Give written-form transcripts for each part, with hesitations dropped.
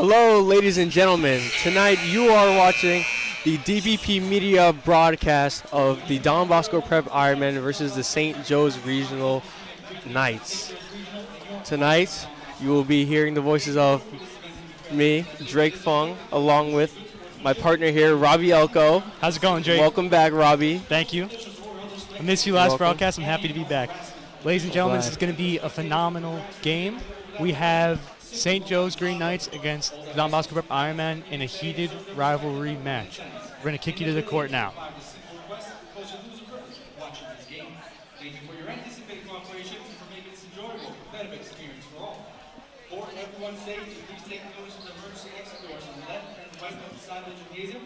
Hello, ladies and gentlemen. Tonight you are watching the DBP Media broadcast of the Don Bosco Prep Ironman versus the St. Joe's Regional Knights. Tonight you will be hearing the voices of me, Drake Fung, along with my partner here, Robbie Elko. How's it going, Drake? Welcome back, Robbie. Thank you. I missed you last broadcast. I'm happy to be back. Ladies and gentlemen, this is going to be a phenomenal game. We have St. Joe's Green Knights against the Don Bosco Prep Ironman in a heated rivalry match. We're going to kick you to the court now. Thank you for your anticipated cooperation for making this enjoyable, competitive experience for all. For everyone's safety, please take notice of the emergency exit doors on the left and right of the side of the gymnasium.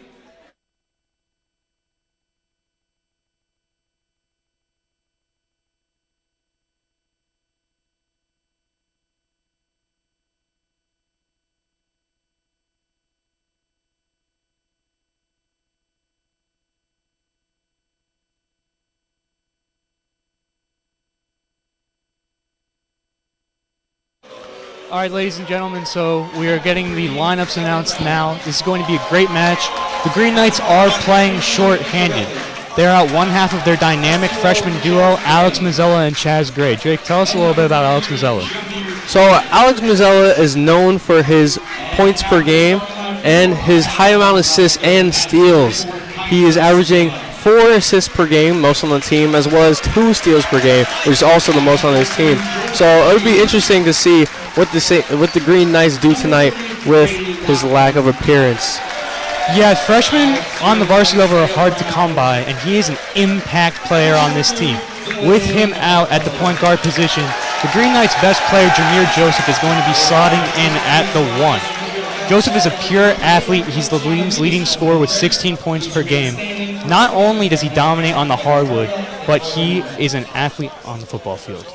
All right, ladies and gentlemen, so we are getting the lineups announced now. This is going to be a great match. The Green Knights are playing short-handed. They're out one half of their dynamic freshman duo, Alex Mazzella and Chaz Gray. Drake, tell us a little bit about Alex Mazzella. So Alex Mazzella is known for his points per game and his high amount of assists and steals. He is averaging 4 assists per game, most on the team, as well as 2 steals per game, which is also the most on his team. So it would be interesting to see what the Green Knights do tonight with his lack of appearance. Yeah, freshmen on the varsity level are hard to come by, and he is an impact player on this team. With him out at the point guard position, the Green Knights' best player, Jameer Joseph, is going to be slotting in at the 1. Joseph is a pure athlete. He's the team's leading scorer with 16 points per game. Not only does he dominate on the hardwood, but he is an athlete on the football field.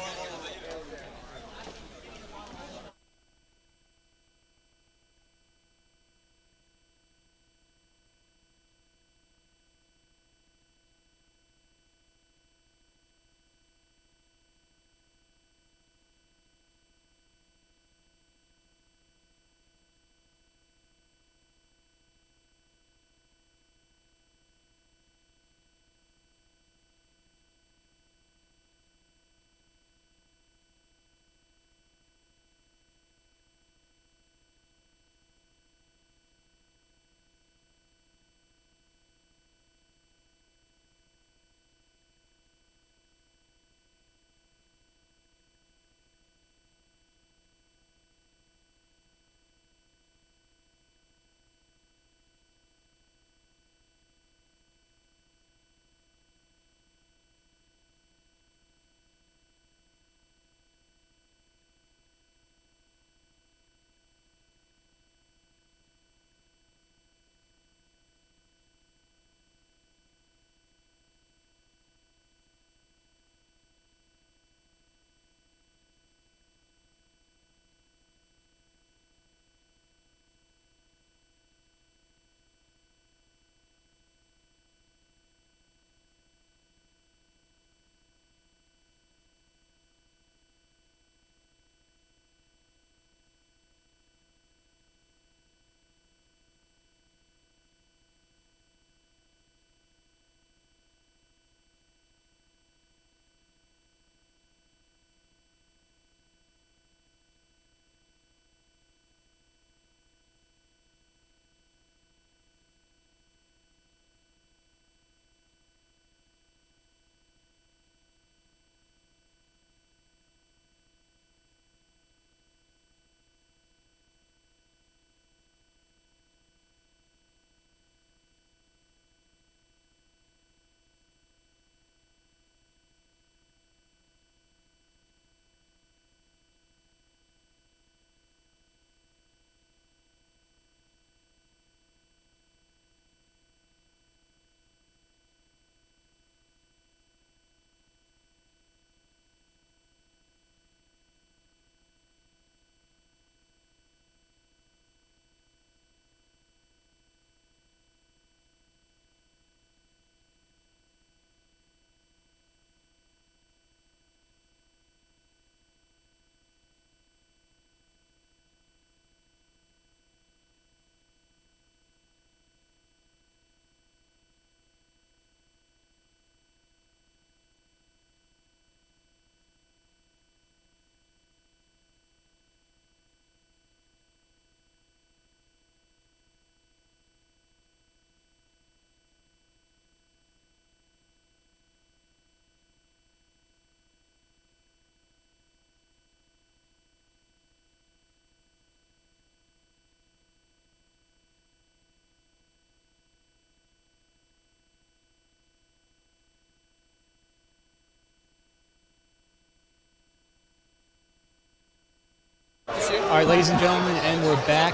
right, ladies and gentlemen, and we're back.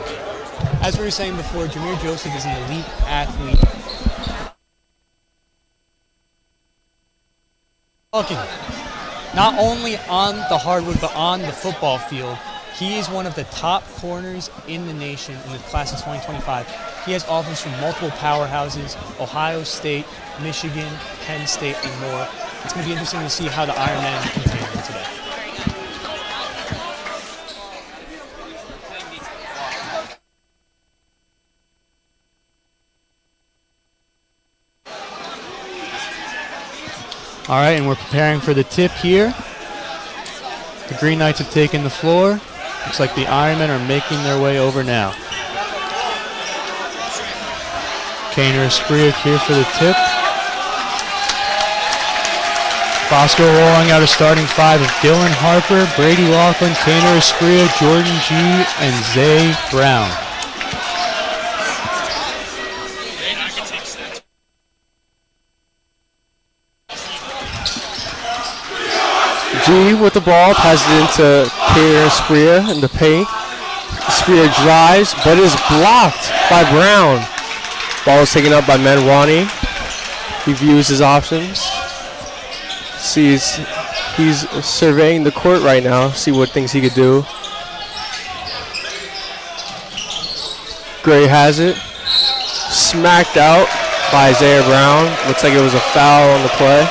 As we were saying before, Jameer Joseph is an elite athlete. Not only on the hardwood, but on the football field. He is one of the top corners in the nation in the class of 2025. He has offers from multiple powerhouses, Ohio State, Michigan, Penn State, and more. It's going to be interesting to see how the Ironman contain him today. All right, and we're preparing for the tip here. The Green Knights have taken the floor. Looks like the Ironmen are making their way over now. Kaner Espriu here for the tip. Bosco rolling out a starting five of Dylan Harper, Brady Laughlin, Kaner Espriu, Jordan G, and Zay Brown. G with the ball, passes it into Kaner Espriu in the paint. Espriu drives, but is blocked by Brown. Ball is taken up by Manwani. He views his options. Sees he's surveying the court right now, see what things he could do. Gray has it. Smacked out by Isaiah Brown. Looks like it was a foul on the play.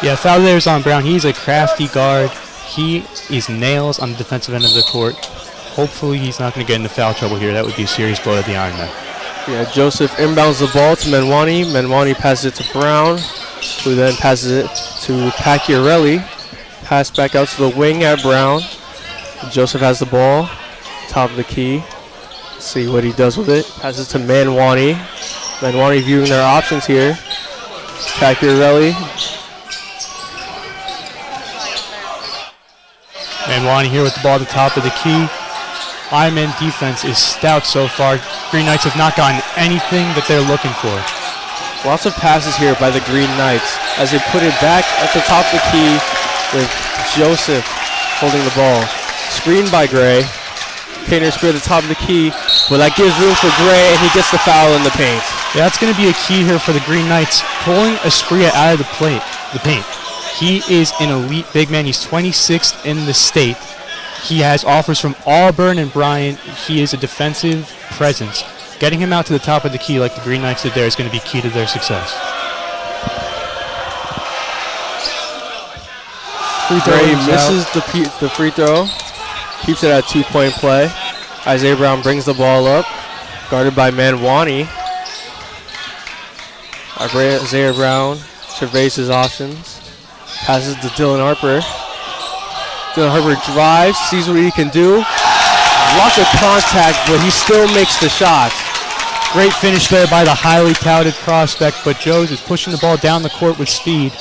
Yeah, foul there is on Brown. He's a crafty guard. He is nails on the defensive end of the court. Hopefully he's not going to get into foul trouble here. That would be a serious blow to the Ironman. Yeah, Joseph inbounds the ball to Manwani. Manwani passes it to Brown, who then passes it to Pacquiarelli. Pass back out to the wing at Brown. Joseph has the ball, top of the key. Let's see what he does with it. Passes to Manwani. Manwani viewing their options here. Pacquiarelli. Manwani here with the ball at the top of the key. Ironman defense is stout so far. Green Knights have not gotten anything that they're looking for. Lots of passes here by the Green Knights as they put it back at the top of the key with Joseph holding the ball. Screened by Gray. Kaner Espriu at the top of the key, but that gives room for Gray, and he gets the foul in the paint. Yeah, that's going to be a key here for the Green Knights, pulling Espriu out of the paint. He is an elite big man. He's 26th in the state. He has offers from Auburn and Bryant. He is a defensive presence. Getting him out to the top of the key like the Green Knights did there is going to be key to their success. Gray misses the free throw. Keeps it at 2-point play. Isaiah Brown brings the ball up. Guarded by Manwani. Isaiah Brown surveys his options. Passes to Dylan Harper. Dylan Harper drives, sees what he can do. Lots of contact, but he still makes the shots. Great finish there by the highly touted prospect, but Joes is pushing the ball down the court with speed.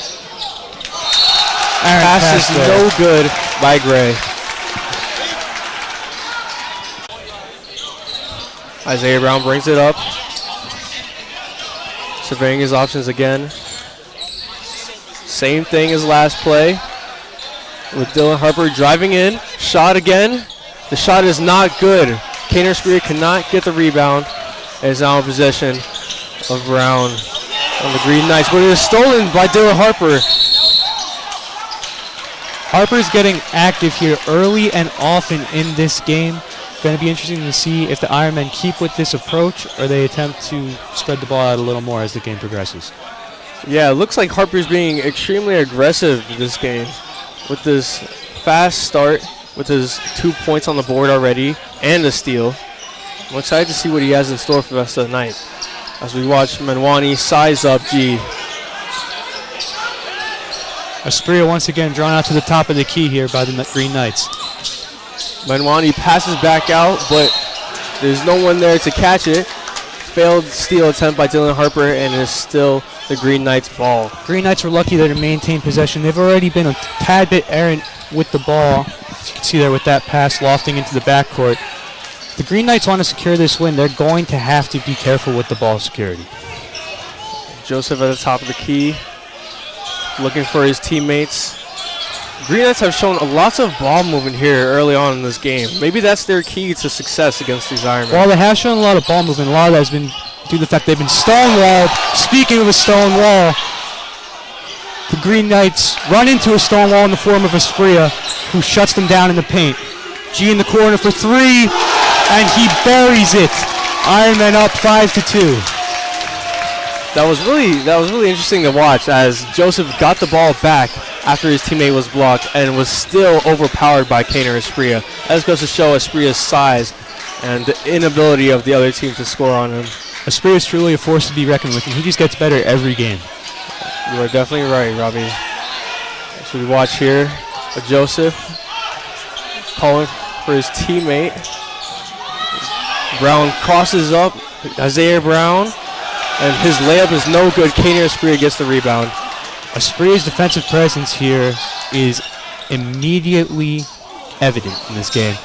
Pass is no good by Gray. Isaiah Brown brings it up. Surveying his options again. Same thing as last play with Dylan Harper driving in. Shot again. The shot is not good. Kaner Espriu cannot get the rebound and is now in possession of Brown on the Green Knights, but it is stolen by Dylan Harper. Harper's getting active here early and often in this game. Going to be interesting to see if the Ironmen keep with this approach or they attempt to spread the ball out a little more as the game progresses. Yeah, it looks like Harper's being extremely aggressive this game with this fast start, with his 2 points on the board already and a steal. I'm excited to see what he has in store for the rest of the night as we watch Manwani size up G. Espriu once again drawn out to the top of the key here by the Green Knights. Manwani passes back out, but there's no one there to catch it. Failed steal attempt by Dylan Harper, and it is still the Green Knights' ball. Green Knights were lucky there to maintain possession. They've already been a tad bit errant with the ball. As you can see there with that pass lofting into the backcourt. The Green Knights want to secure this win. They're going to have to be careful with the ball security. Joseph at the top of the key, looking for his teammates. Green Knights have shown lots of ball movement here early on in this game. Maybe that's their key to success against these Ironmen. Well, they have shown a lot of ball movement. A lot of that has been due to the fact they've been stonewalled. Speaking of a stone wall, the Green Knights run into a stone wall in the form of Aspria, who shuts them down in the paint. G in the corner for three, and he buries it. Ironmen up 5-2. That was really interesting to watch as Joseph got the ball back after his teammate was blocked and was still overpowered by Kaner Aspria. That goes to show Aspria's size and the inability of the other team to score on him. Aspria is truly a force to be reckoned with, and he just gets better every game. You are definitely right, Robbie. So we watch here Joseph calling for his teammate. Brown crosses up, Isaiah Brown, and his layup is no good. Kaner Aspria gets the rebound. Aspria's defensive presence here is immediately evident in this game.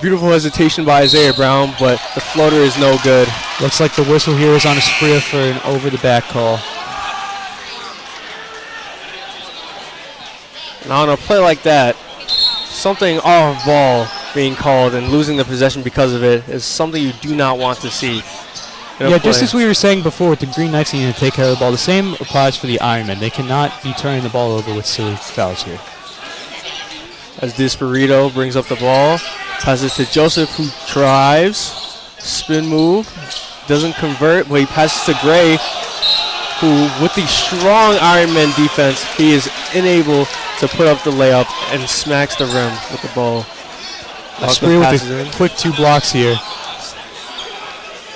Beautiful hesitation by Isaiah Brown, but the floater is no good. Looks like the whistle here is on Aspria for an over-the-back call. And on a play like that, something off ball being called and losing the possession because of it is something you do not want to see. Yeah, just as we were saying before with the Green Knights needing to take care of the ball, the same applies for the Ironmen. They cannot be turning the ball over with silly fouls here. As Disparito brings up the ball, passes to Joseph, who drives, spin move, doesn't convert, but he passes to Gray, who with the strong Ironman defense, he is unable to put up the layup and smacks the rim with the ball. Aspria with a quick 2 blocks here.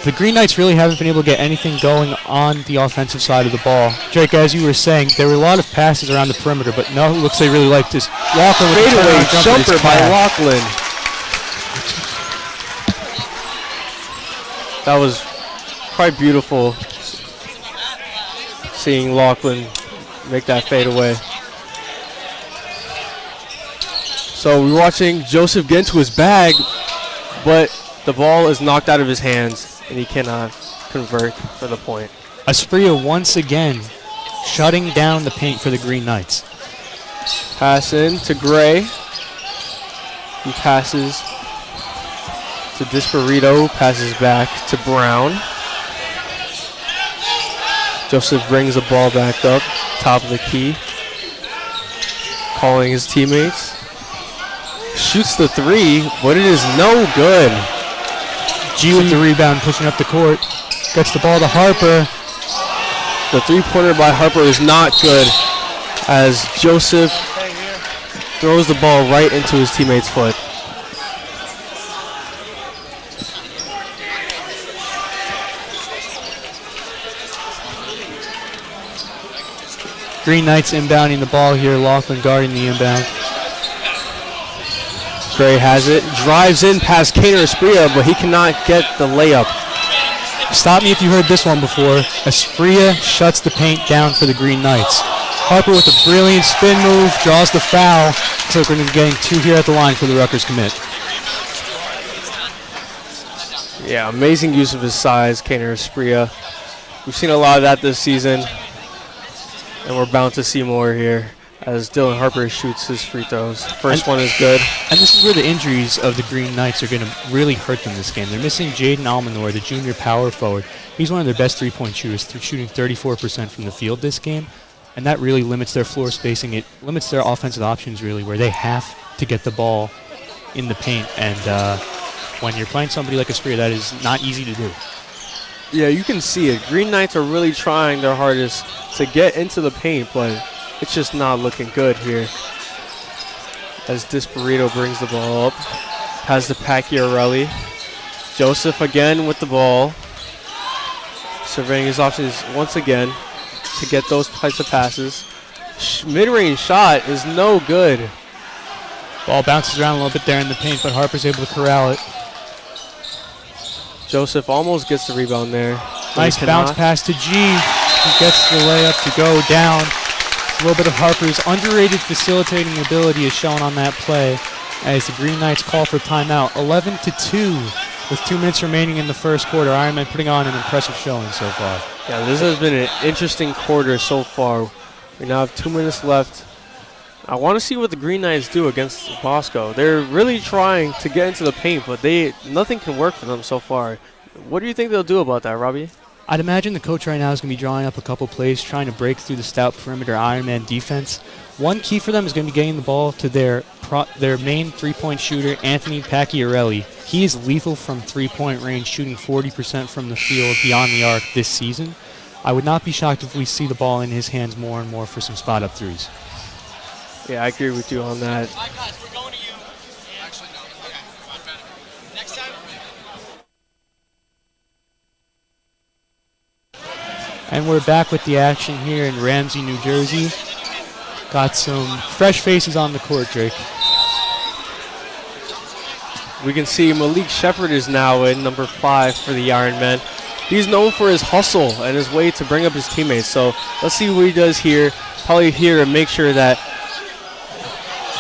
The Green Knights really haven't been able to get anything going on the offensive side of the ball. Jake, as you were saying, there were a lot of passes around the perimeter, but no, it looks they really like this. Laughlin with a fadeaway jumper by Laughlin. That was quite beautiful, seeing Laughlin make that fadeaway. So we're watching Joseph get into his bag, but the ball is knocked out of his hands, and he cannot convert for the point. Aspria once again shutting down the paint for the Green Knights. Pass in to Gray. He passes to Disparito, passes back to Brown. Joseph brings the ball back up, top of the key, calling his teammates. Shoots the 3, but it is no good. G with the rebound, pushing up the court. Gets the ball to Harper. The 3-pointer by Harper is not good as Joseph throws the ball right into his teammate's foot. Green Knights inbounding the ball here. Laughlin guarding the inbound. Gray has it, drives in past Kaner Aspria, but he cannot get the layup. Stop me if you heard this one before. Aspria shuts the paint down for the Green Knights. Harper with a brilliant spin move, draws the foul. So we're going to be getting 2 here at the line for the Rutgers commit. Yeah, amazing use of his size, Kaner Aspria. We've seen a lot of that this season, and we're bound to see more here as Dylan Harper shoots his free throws. First one is good. And this is where the injuries of the Green Knights are going to really hurt them this game. They're missing Jaden Almanor, the junior power forward. He's one of their best 3-point shooters, shooting 34% from the field this game. And that really limits their floor spacing. It limits their offensive options, really, where they have to get the ball in the paint. And when you're playing somebody like Aspria, that is not easy to do. Yeah, you can see it. Green Knights are really trying their hardest to get into the paint, but it's just not looking good here. As Disparito brings the ball up. Has the Pacquiarelli. Joseph again with the ball. Surveying his options once again to get those types of passes. Mid-range shot is no good. Ball bounces around a little bit there in the paint, but Harper's able to corral it. Joseph almost gets the rebound there. Nice bounce pass to G. He gets the layup to go down. A little bit of Harper's underrated facilitating ability is shown on that play as the Green Knights call for timeout. 11-2 with 2 minutes remaining in the first quarter. Ironman putting on an impressive showing so far. Yeah, this has been an interesting quarter so far. We now have 2 minutes left I want to see what the Green Knights do against Bosco. They're really trying to get into the paint, but nothing can work for them so far. What do you think they'll do about that, Robbie? I'd imagine the coach right now is going to be drawing up a couple plays, trying to break through the stout perimeter Ironman defense. One key for them is going to be getting the ball to their main three-point shooter, Anthony Pacchiarelli. He is lethal from three-point range, shooting 40% from the field beyond the arc this season. I would not be shocked if we see the ball in his hands more and more for some spot-up threes. Yeah, I agree with you on that. All right, guys, we're going to you. Actually, no. Okay, much better. Next time. And we're back with the action here in Ramsey, New Jersey. Got some fresh faces on the court, Drake. We can see Malik Shepard is now in number 5 for the Ironmen. He's known for his hustle and his way to bring up his teammates. So let's see what he does here. Probably here to make sure that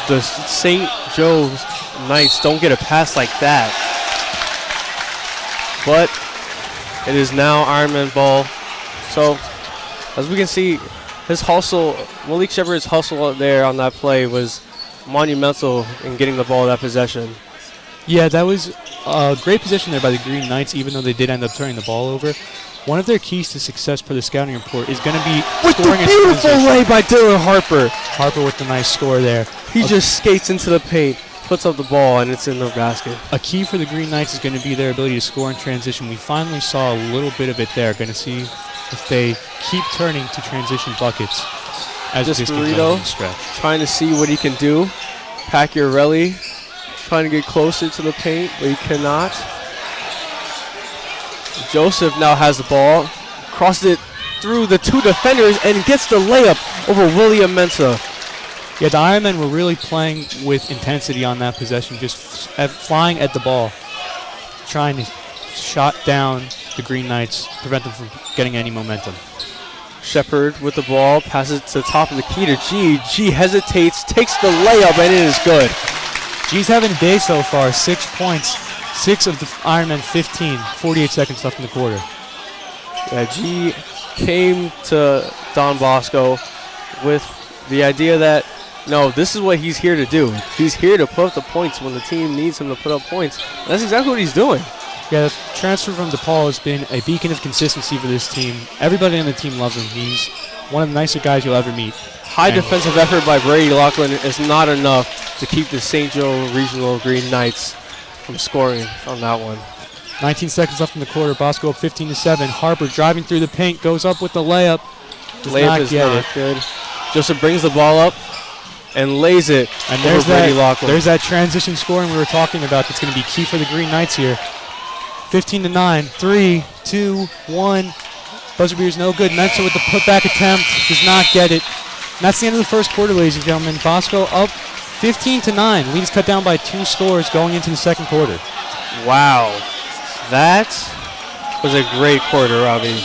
the St. Joe's Knights don't get a pass like that. But it is now Ironman ball. So as we can see, his hustle, Malik Shepard's hustle out there on that play was monumental in getting the ball that possession. Yeah, that was a great position there by the Green Knights, even though they did end up turning the ball over. One of their keys to success per the scouting report is going to be with the scoring beautiful lay by Dylan Harper. Harper with the nice score there. He just skates into the paint, puts up the ball, and it's in the basket. A key for the Green Knights is going to be their ability to score in transition. We finally saw a little bit of it there. Going to see if they keep turning to transition buckets as this Burrito stretch. Trying to see what he can do. Pacchiarelli trying to get closer to the paint, but he cannot. Joseph now has the ball, crosses it through the 2 defenders, and gets the layup over William Mensah. Yeah, the Ironmen were really playing with intensity on that possession, just flying at the ball, trying to shot down the Green Knights, prevent them from getting any momentum. Shepard with the ball, passes it to the top of the key to G. G hesitates, takes the layup, and it is good. G's having a day so far, 6 points, 6 of the Ironmen 15, 48 seconds left in the quarter. Yeah, G came to Don Bosco with the idea that, no, this is what he's here to do. He's here to put up the points when the team needs him to put up points. And that's exactly what he's doing. Yeah, the transfer from DePaul has been a beacon of consistency for this team. Everybody on the team loves him. He's one of the nicer guys you'll ever meet. High defensive effort by Brady Laughlin is not enough to keep the St. Joe Regional Green Knights from scoring on that one. 19 seconds left in the quarter. Bosco up 15-7. Harper driving through the paint, goes up with the layup. Layup is not good. Joseph brings the ball up and lays it and over Brady Laughlin. There's that transition scoring we were talking about that's going to be key for the Green Knights here. 15-9. 3, 2, 1. Buzzer beater's no good. Mensah with the putback attempt. Does not get it. And that's the end of the first quarter, ladies and gentlemen. Bosco up 15-9. Lead is cut down by 2 scores going into the second quarter. Wow. That was a great quarter, Robbie.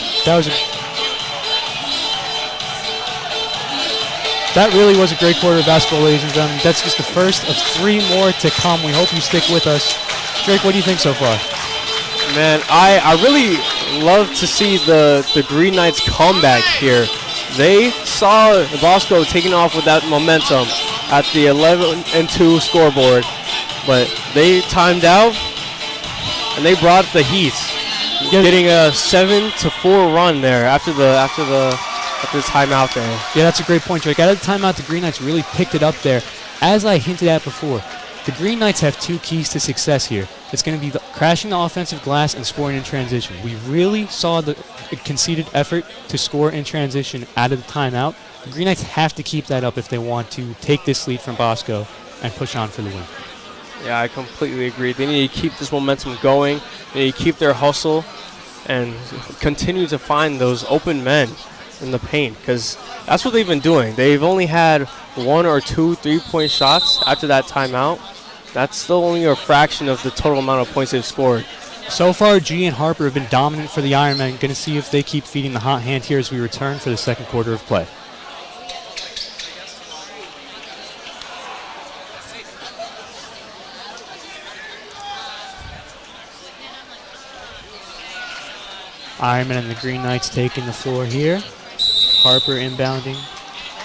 That really was a great quarter of basketball, ladies and gentlemen. That's just the first of 3 more to come. We hope you stick with us. Drake, what do you think so far? Man, I really love to see the Green Knights comeback here. They saw Bosco taking off with that momentum at the 11-2 scoreboard, but they timed out and they brought the heat, getting a 7-4 run there after the timeout there. Yeah, that's a great point, Drake. Out of the timeout, the Green Knights really picked it up there. As I hinted at before, the Green Knights have 2 keys to success here. It's going to be crashing the offensive glass and scoring in transition. We really saw the conceded effort to score in transition out of the timeout. The Green Knights have to keep that up if they want to take this lead from Bosco and push on for the win. Yeah, I completely agree. They need to keep this momentum going. They need to keep their hustle and continue to find those open men in the paint, because that's what they've been doing. They've only had 1 or 2 3-point shots after that timeout. That's still only a fraction of the total amount of points they've scored. So far, G and Harper have been dominant for the Ironmen. Going to see if they keep feeding the hot hand here as we return for the second quarter of play. Ironman and the Green Knights taking the floor here. Harper inbounding,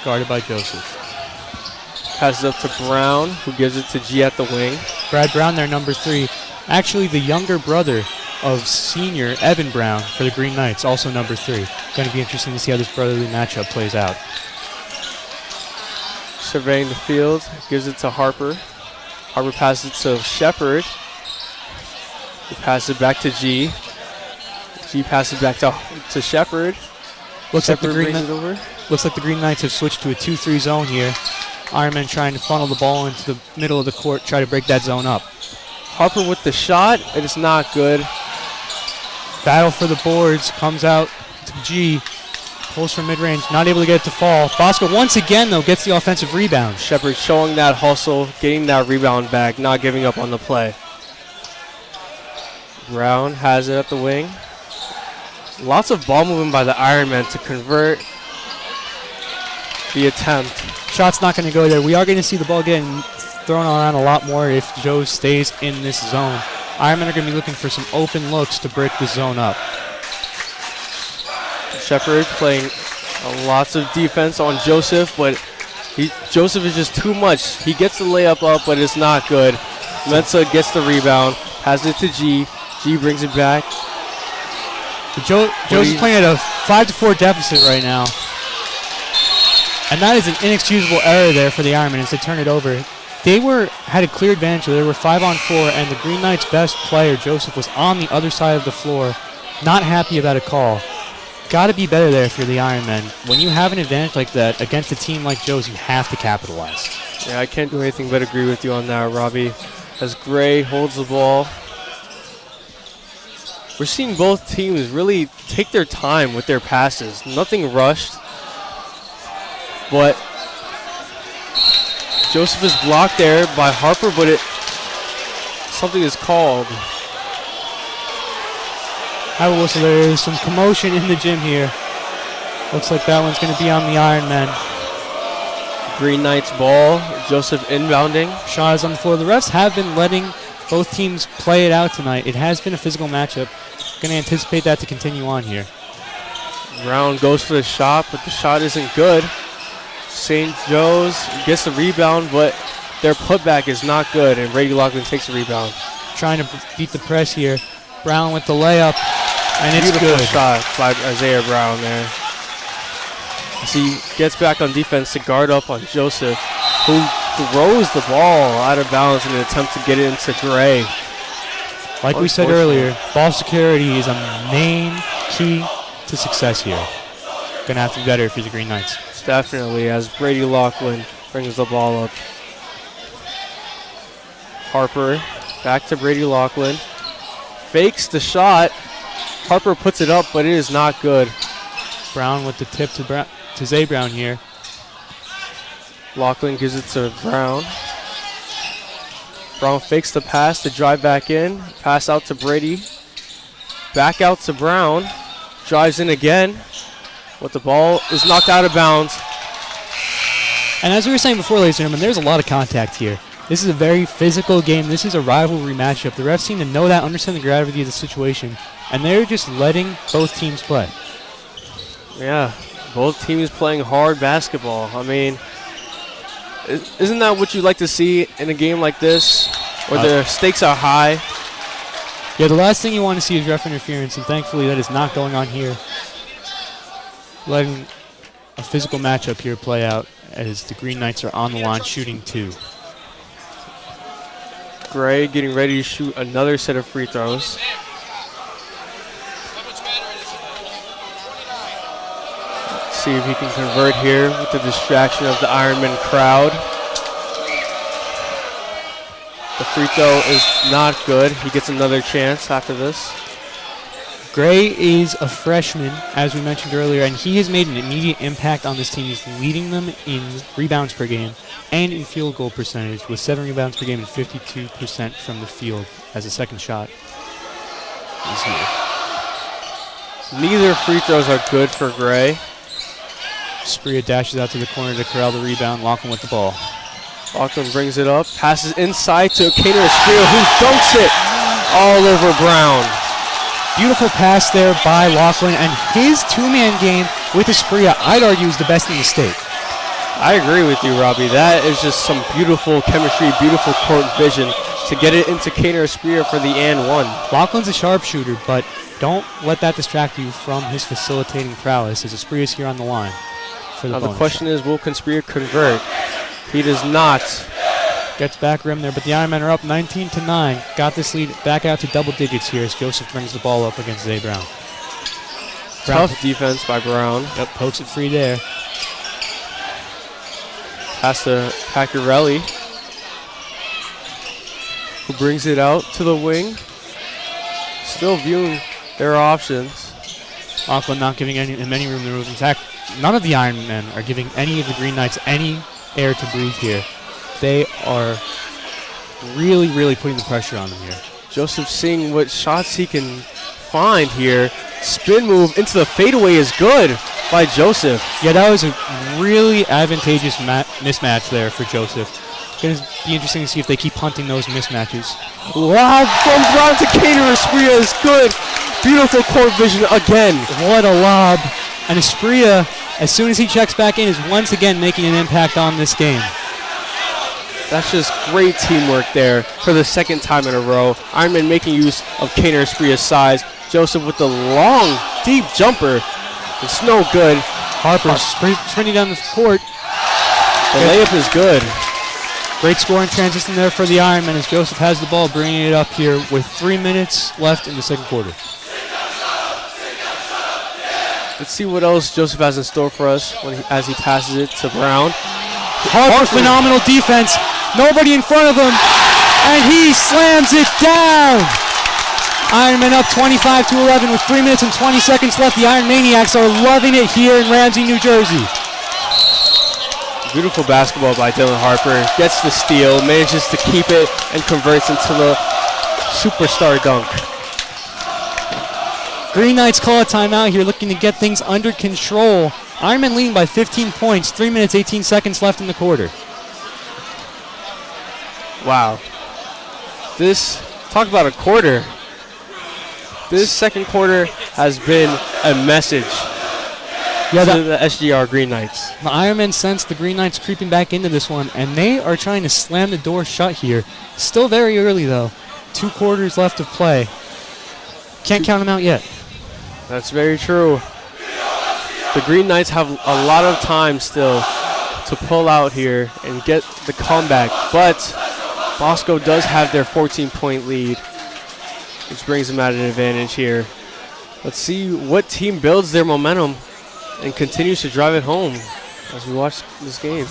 guarded by Joseph. Passes up to Brown, who gives it to G at the wing. Brad Brown, their number 3. Actually, the younger brother of senior Evan Brown for the Green Knights, also number 3. Going to be interesting to see how this brotherly matchup plays out. Surveying the field, gives it to Harper. Harper passes it to Shepard. He passes it back to G. G passes back to Shepard. Looks like the Green Knights have switched to a 2-3 zone here. Ironman trying to funnel the ball into the middle of the court, try to break that zone up. Harper with the shot, it is not good. Battle for the boards, comes out to G, pulls from mid-range, not able to get it to fall. Bosco once again, though, gets the offensive rebound. Shepard showing that hustle, getting that rebound back, not giving up on the play. Brown has it at the wing. Lots of ball movement by the Ironman to convert the attempt. Shot's not going to go there. We are going to see the ball getting thrown around a lot more if Joe stays in this zone. Ironmen are going to be looking for some open looks to break the zone up. Shepard playing lots of defense on Joseph, but Joseph is just too much. He gets the layup up, but it's not good. Mensa gets the rebound, passes it to G. G brings it back. Joe's playing at a 5-4 deficit right now. And that is an inexcusable error there for the Ironmen as they turn it over. They had a clear advantage. They were 5-on-4, and the Green Knights' best player, Joseph, was on the other side of the floor, not happy about a call. Got to be better there if you're the Ironmen. When you have an advantage like that against a team like Joe's, you have to capitalize. Yeah, I can't do anything but agree with you on that, Robbie. As Gray holds the ball. We're seeing both teams really take their time with their passes. Nothing rushed. But Joseph is blocked there by Harper, but something is called. So there is some commotion in the gym here. Looks like that one's going to be on the Ironmen. Green Knights ball. Joseph inbounding. Shot is on the floor. The refs have been letting both teams play it out tonight. It has been a physical matchup. Going to anticipate that to continue on here. Brown goes for the shot, but the shot isn't good. St. Joe's gets the rebound, but their putback is not good, and Brady Loughlin takes the rebound. Trying to beat the press here. Brown with the layup, and it's Beautiful good. Shot by Isaiah Brown there. As he gets back on defense to guard up on Joseph, who throws the ball out of bounds in an attempt to get it into Gray. Like we said earlier, ball security is a main key to success here. Going to have to be better if you're the Green Knights. Definitely, as Brady Loughlin brings the ball up. Harper back to Brady Loughlin. Fakes the shot. Harper puts it up, but it is not good. Brown with the tip to Zay Brown here. Loughlin gives it to Brown. Brown fakes the pass to drive back in. Pass out to Brady. Back out to Brown. Drives in again. But the ball is knocked out of bounds. And as we were saying before, ladies and gentlemen, there's a lot of contact here. This is a very physical game. This is a rivalry matchup. The refs seem to know that, understand the gravity of the situation, and they're just letting both teams play. Yeah, both teams playing hard basketball. I mean, isn't that what you like to see in a game like this, where the stakes are high? Yeah, the last thing you want to see is ref interference, and thankfully that is not going on here. Letting a physical matchup here play out as the Green Knights are on the line shooting 2. Gray getting ready to shoot another set of free throws. Let's see if he can convert here with the distraction of the Ironman crowd. The free throw is not good. He gets another chance after this. Gray is a freshman, as we mentioned earlier, and he has made an immediate impact on this team. He's leading them in rebounds per game and in field goal percentage with 7 rebounds per game and 52% from the field as a second shot is here. Neither free throws are good for Gray. Spria dashes out to the corner to corral the rebound. Loughlin with the ball. Loughlin brings it up, passes inside to Kaner Spria, who dunks it all over Brown. Beautiful pass there by Loughlin, and his two-man game with Espria, I'd argue, is the best in the state. I agree with you, Robbie. That is just some beautiful chemistry, beautiful court vision to get it into Kaner Espria for the and one. Lachlan's a sharpshooter, but don't let that distract you from his facilitating prowess as Espria's here on the line for the Now the bonus question shot. is, will Espria convert? He does not. Gets back rim there, but the Ironmen are up 19-9. Got this lead back out to double digits here as Joseph brings the ball up against Zay Brown. Tough defense by Brown. Yep, pokes it free there. Pass to Paccarelli, who brings it out to the wing. Still viewing their options. Lachlan not giving him any room to move. In fact, none of the Ironmen are giving any of the Green Knights any air to breathe here. They are really, really putting the pressure on them here. Joseph seeing what shots he can find here. Spin move into the fadeaway is good by Joseph. Yeah, that was a really advantageous mismatch there for Joseph. It's going to be interesting to see if they keep hunting those mismatches. Lob from Brown to Kaner Espria is good. Beautiful court vision again. What a lob. And Espria, as soon as he checks back in, is once again making an impact on this game. That's just great teamwork there for the second time in a row. Ironman making use of Kaner Espria's size. Joseph with the long, deep jumper. It's no good. Harper sprinting down the court. The layup is good. Great scoring transition there for the Ironmen as Joseph has the ball, bringing it up here with 3 minutes left in the second quarter. Let's see what else Joseph has in store for us as he passes it to Brown. Harper, phenomenal defense. Nobody in front of him, and he slams it down. Ironmen up 25-11 with 3 minutes and 20 seconds left. The Iron Maniacs are loving it here in Ramsey, New Jersey. Beautiful basketball by Dylan Harper. Gets the steal, manages to keep it, and converts into the superstar dunk. Green Knights call a timeout here, looking to get things under control. Ironmen leading by 15 points, 3 minutes, 18 seconds left in the quarter. Wow. Talk about a quarter. This second quarter has been a message to the SGR Green Knights. The Ironmen sense the Green Knights creeping back into this one, and they are trying to slam the door shut here. Still very early, though. 2 quarters left to play. Can't count them out yet. That's very true. The Green Knights have a lot of time still to pull out here and get the comeback, but Bosco does have their 14-point lead, which brings them at an advantage here. Let's see what team builds their momentum and continues to drive it home as we watch this game.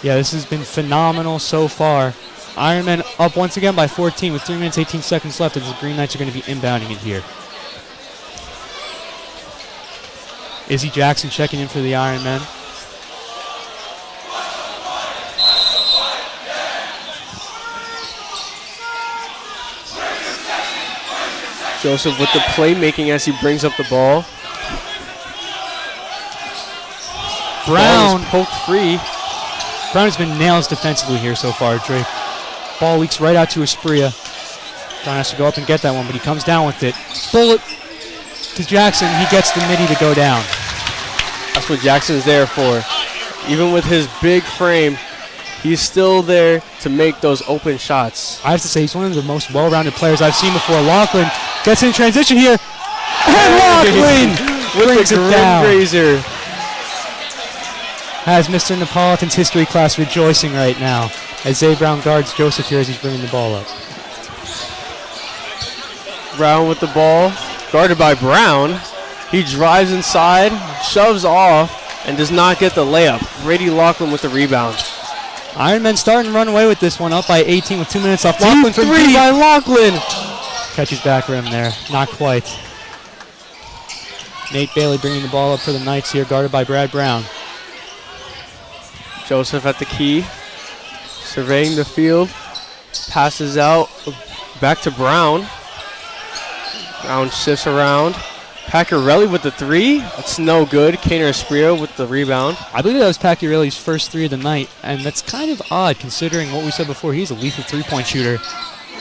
Yeah, this has been phenomenal so far. Ironmen up once again by 14 with 3 minutes, 18 seconds left as the Green Knights are going to be inbounding it here. Izzy Jackson checking in for the Ironmen. Joseph with the playmaking as he brings up the ball. Brown Ball is poked free. Brown has been nails defensively here so far, Drake. Ball leaks right out to Espria. Brown has to go up and get that one, but he comes down with it. Bullet to Jackson. He gets the midi to go down. That's what Jackson's there for. Even with his big frame, he's still there to make those open shots. I have to say, he's one of the most well-rounded players I've seen before. Lachlan gets in transition here. And Lachlan brings it down. Razor. Has Mr. Napolitan's history class rejoicing right now as Zay Brown guards Joseph here as he's bringing the ball up. Brown with the ball, guarded by Brown. He drives inside, shoves off, and does not get the layup. Brady Lachlan with the rebound. Ironmen starting to run away with this one, up by 18 with 2 minutes left. Lachlan from Three deep. by Lachlan. Catches back rim there, not quite. Nate Bailey bringing the ball up for the Knights here, guarded by Brad Brown. Joseph at the key, surveying the field, passes out back to Brown. Brown shifts around. Paccarelli with the 3. That's no good. Kaner Espria with the rebound. I believe that was Paccarelli's first 3 of the night, and that's kind of odd considering what we said before. He's a lethal 3-point shooter.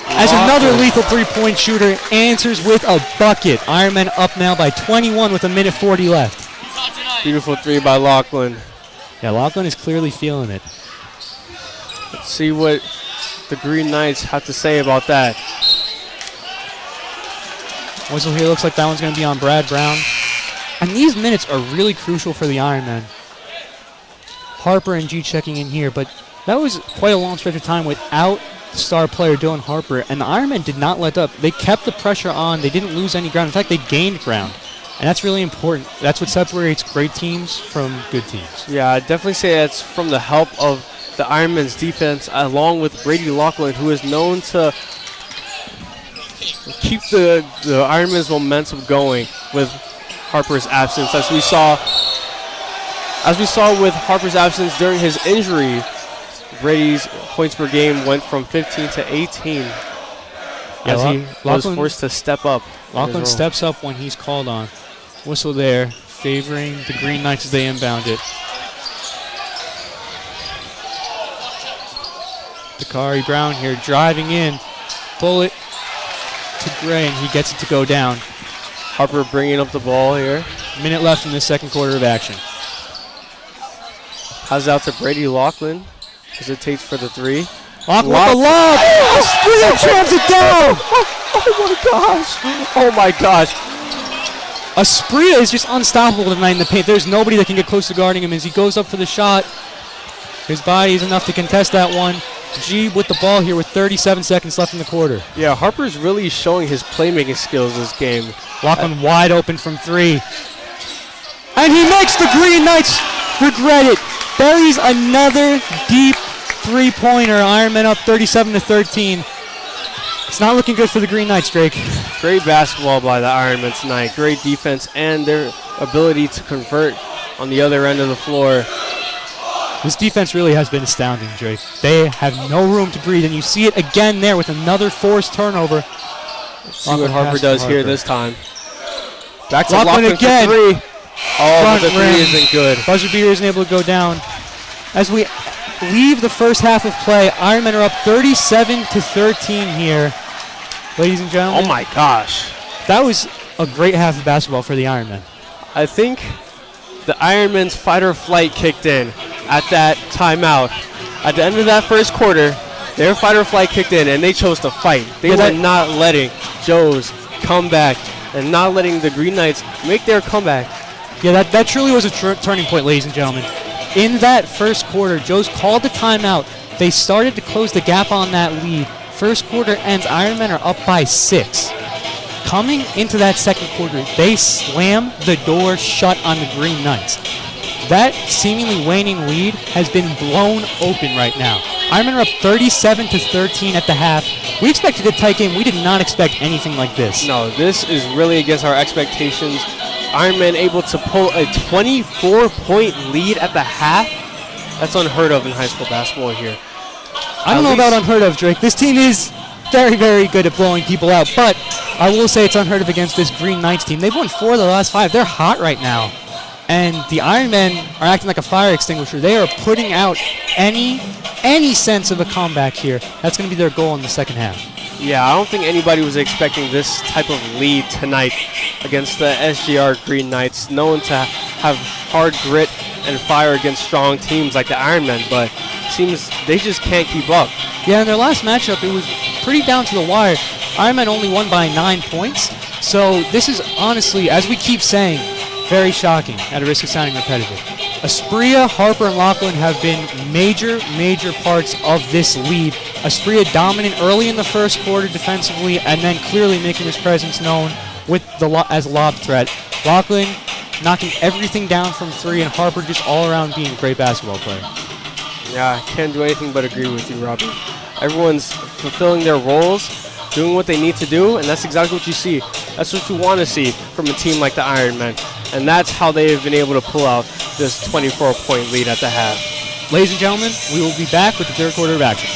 As another lethal 3-point shooter answers with a bucket. Ironmen up now by 21 with 1:40 left. Beautiful 3 by Lachlan. Yeah, Lachlan is clearly feeling it. Let's see what the Green Knights have to say about that. Whistle here looks like that one's going to be on Brad Brown. And these minutes are really crucial for the Ironmen. Harper and G checking in here, but that was quite a long stretch of time without star player Dylan Harper, and the Ironmen did not let up. They kept the pressure on. They didn't lose any ground. In fact, they gained ground, and that's really important. That's what separates great teams from good teams. Yeah, I'd definitely say that's from the help of the Ironmen's defense, along with Brady Loughlin, who is known to keep the Ironmen's momentum going with Harper's absence, as we saw with Harper's absence during his injury. Brady's points per game went from 15 to 18 as he was forced to step up. Lachlan steps up when he's called on. Whistle there, favoring the Green Knights as they inbound it. Dakari Brown here driving in. Bullet to Gray, and he gets it to go down. Harper bringing up the ball here. Minute left in the second quarter of action. Passes out to Brady Loughlin. Hesitates for the three. Loughlin with the lob! Asprilla jams it down! Oh my gosh. Asprilla is just unstoppable tonight in the paint. There's nobody that can get close to guarding him as he goes up for the shot. His body is enough to contest that one. G with the ball here with 37 seconds left in the quarter. Yeah, Harper's really showing his playmaking skills this game. Loughlin wide open from three. And he makes the Green Knights regret it. Buries another deep three-pointer. Ironmen up 37-13. It's not looking good for the Green Knights, Drake. Great basketball by the Ironmen tonight. Great defense and their ability to convert on the other end of the floor. This defense really has been astounding, Drake. They have no room to breathe, and you see it again there with another forced turnover. See what Harper does here this time. Back to Loughlin Loughlin again. for three. Oh, but the Front three rim. isn't good. Buzzer beater isn't able to go down. As we leave the first half of play, Ironmen are up 37-13 here. Ladies and gentlemen. Oh my gosh. That was a great half of basketball for the Ironmen. I think the Ironmen's fight or flight kicked in at that timeout. At the end of that first quarter, their fight or flight kicked in and they chose to fight. They were not letting Joe's come back and not letting the Green Knights make their comeback. Yeah, that truly was a turning point, ladies and gentlemen. In that first quarter, Joe's called the timeout. They started to close the gap on that lead. First quarter ends, Ironmen are up by 6. Coming into that second quarter, they slam the door shut on the Green Knights. That seemingly waning lead has been blown open right now. Ironmen are up 37-13 at the half. We expected a tight game. We did not expect anything like this. No, this is really against our expectations. Ironman able to pull a 24-point lead at the half. That's unheard of in high school basketball here. I don't know about unheard of, Drake. This team is very, very good at blowing people out, but I will say it's unheard of against this Green Knights team. They've won 4 of the last 5. They're hot right now. And the Ironmen are acting like a fire extinguisher. They are putting out any sense of a comeback here. That's going to be their goal in the second half. Yeah, I don't think anybody was expecting this type of lead tonight against the SGR Green Knights, known to have hard grit and fire against strong teams like the Ironmen, but it seems they just can't keep up. Yeah, in their last matchup, it was pretty down to the wire. Ironmen only won by 9 points, so this is honestly, as we keep saying, very shocking, at a risk of sounding repetitive. Asprilla, Harper, and Loughlin have been major parts of this lead. Asprilla dominant early in the first quarter defensively, and then clearly making his presence known with as a lob threat. Loughlin knocking everything down from 3, and Harper just all around being a great basketball player. Yeah, I can't do anything but agree with you, Robbie. Everyone's fulfilling their roles, doing what they need to do, and that's exactly what you see. That's what you want to see from a team like the Ironmen. And that's how they have been able to pull out this 24-point lead at the half. Ladies and gentlemen, we will be back with the third quarter of action.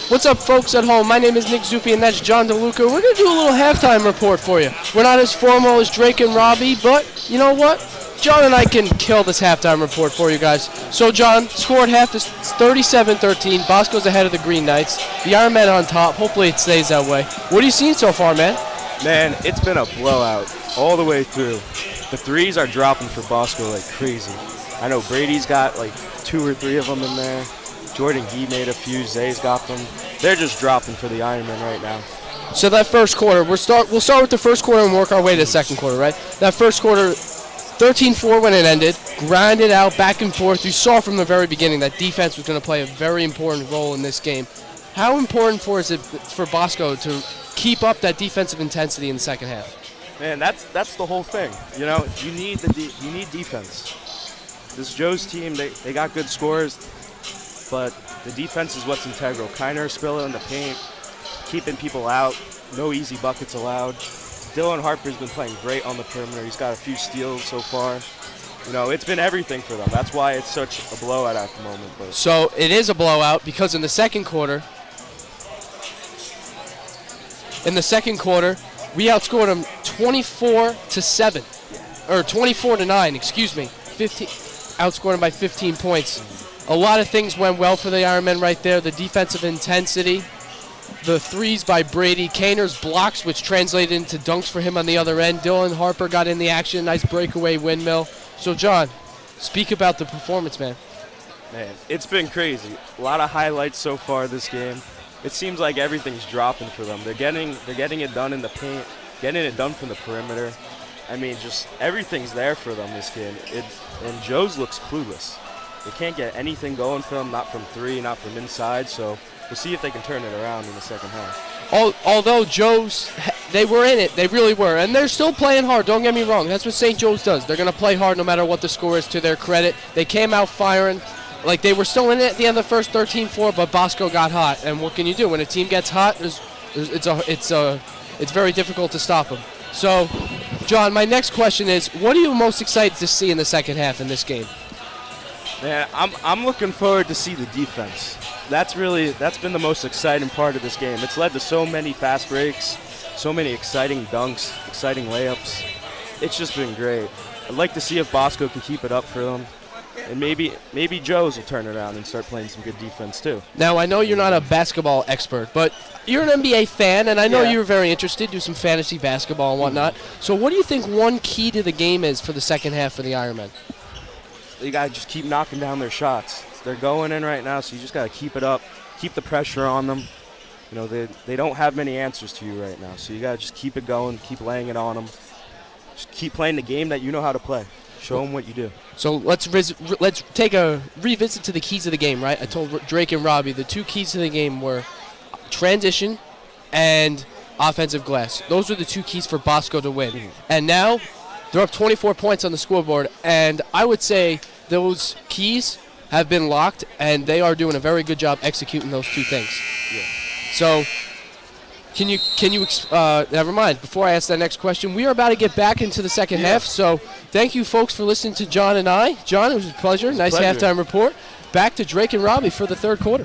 What's up, folks at home? My name is Nick Zuppi, and that's John DeLuca. We're going to do a little halftime report for you. We're not as formal as Drake and Robbie, but you know what? John and I can kill this halftime report for you guys. So, John, score at half is 37-13. Bosco's ahead of the Green Knights. The Iron Men on top. Hopefully it stays that way. What have you seen so far, man? Man, it's been a blowout all the way through. The threes are dropping for Bosco like crazy. I know Brady's got like 2 or 3 of them in there. Jordan Gee made a few. Zay's got them. They're just dropping for the Ironmen right now. So that first quarter, we'll start with the first quarter and work our way to the second quarter, right? That first quarter, 13-4 when it ended, grinded out back and forth. You saw from the very beginning that defense was going to play a very important role in this game. How important is it for Bosco to keep up that defensive intensity in the second half? Man, that's the whole thing. You know, you need defense. This Joe's team, they got good scores, but the defense is what's integral. Kiner Spiller in the paint, keeping people out, no easy buckets allowed. Dylan Harper's been playing great on the perimeter. He's got a few steals so far. You know, it's been everything for them. That's why it's such a blowout at the moment. But so it is a blowout because in the second quarter, we outscored them 24-7, or 24-9, excuse me. 15, outscored them by 15 points. A lot of things went well for the Ironmen right there. The defensive intensity, the threes by Brady, Kaner's blocks, which translated into dunks for him on the other end. Dylan Harper got in the action, nice breakaway windmill. So, John, speak about the performance, man. Man, it's been crazy. A lot of highlights so far this game. It seems like everything's dropping for them. They're getting it done in the paint, getting it done from the perimeter. I mean, just everything's there for them this game. And Joe's looks clueless. They can't get anything going for them, not from 3, not from inside. So we'll see if they can turn it around in the second half. Although Joe's, they were in it. They really were. And they're still playing hard. Don't get me wrong. That's what St. Joe's does. They're going to play hard no matter what the score is, to their credit. They came out firing. Like, they were still in it at the end of the first 13-4, but Bosco got hot. And what can you do? When a team gets hot, it's very difficult to stop them. So, John, my next question is, what are you most excited to see in the second half in this game? Man, I'm looking forward to see the defense. That's been the most exciting part of this game. It's led to so many fast breaks, so many exciting dunks, exciting layups. It's just been great. I'd like to see if Bosco can keep it up for them. And maybe Joe's will turn it around and start playing some good defense too. Now, I know you're not a basketball expert, but you're an NBA fan, and I know you're very interested, do some fantasy basketball and whatnot. So what do you think one key to the game is for the second half for the Ironmen? You got to just keep knocking down their shots. They're going in right now, so you just got to keep it up, keep the pressure on them. You know, they don't have many answers to you right now, so you got to just keep it going, keep laying it on them. Just keep playing the game that you know how to play. Show them what you do. So let's take a revisit to the keys of the game, right? I told Drake and Robbie the 2 keys to the game were transition and offensive glass. Those were the 2 keys for Bosco to win. Mm-hmm. And now they're up 24 points on the scoreboard, and I would say those keys have been locked, and they are doing a very good job executing those 2 things. Yeah. So can you never mind. Before I ask that next question, we are about to get back into the second half, so thank you, folks, for listening to John and I. John, it was a pleasure. Nice halftime report. Back to Drake and Robbie for the third quarter.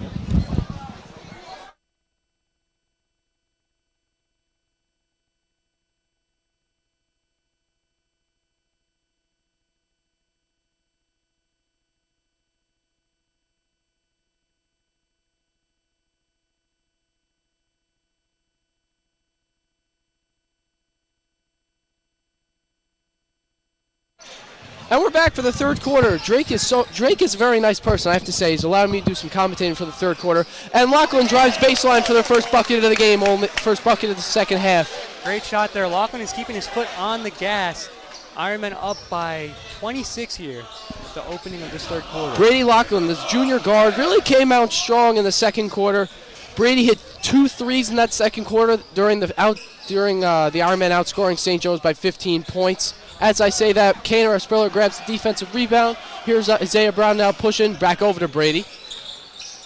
And we're back for the third quarter. Drake is a very nice person, I have to say. He's allowed me to do some commentating for the third quarter. And Lachlan drives baseline for the first bucket of the game, first bucket of the second half. Great shot there. Lachlan is keeping his foot on the gas. Ironmen up by 26 here at the opening of this third quarter. Brady Lachlan, this junior guard, really came out strong in the second quarter. Brady hit 2 threes in that second quarter during the Ironmen outscoring St. Joe's by 15 points. As I say that, Kaner Spiller grabs the defensive rebound. Here's Isaiah Brown now pushing back over to Brady.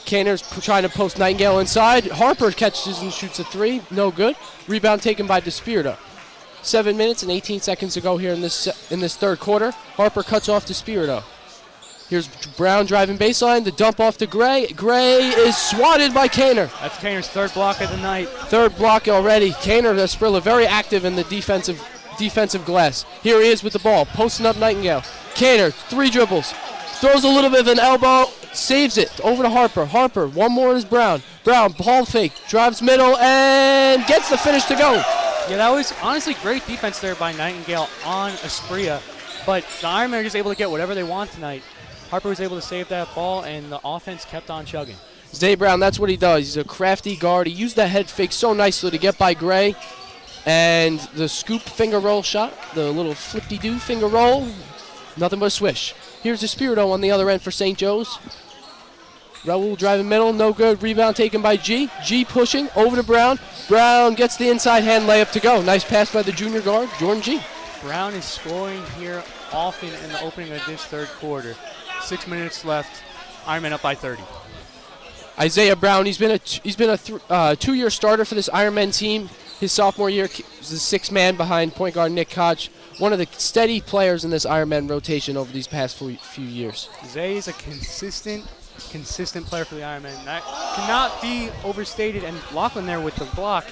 Kaner's trying to post Nightingale inside. Harper catches and shoots a 3. No good. Rebound taken by DeSpirito. 7 minutes and 18 seconds to go here in this third quarter. Harper cuts off DeSpirito. Here's Brown driving baseline. The dump off to Gray. Gray is swatted by Kaner. That's Kaner's third block of the night. Third block already. Kaner, Asprilla very active in the defensive glass. Here he is with the ball, posting up Nightingale. Kaner, 3 dribbles. Throws a little bit of an elbow, saves it. Over to Harper. Harper, one more is Brown. Brown, ball fake, drives middle, and gets the finish to go. Yeah, that was honestly great defense there by Nightingale on Asprilla. But the Ironmen are just able to get whatever they want tonight. Harper was able to save that ball, and the offense kept on chugging. Zay Brown, that's what he does. He's a crafty guard. He used that head fake so nicely to get by Gray. And the scoop finger roll shot, the little flip-de-doo finger roll, nothing but a swish. Here's Espirito on the other end for St. Joe's. Raul driving middle, no good. Rebound taken by G. G pushing over to Brown. Brown gets the inside hand layup to go. Nice pass by the junior guard, Jordan G. Brown is scoring here often in the opening of this third quarter. 6 minutes left. Ironman up by 30. Isaiah Brown, he's been a 2-year starter for this Ironman team. His sophomore year was the 6th man behind point guard Nick Koch. One of the steady players in this Ironman rotation over these past few years. Zay is a consistent player for the Ironman. That cannot be overstated. And Lachlan there with the block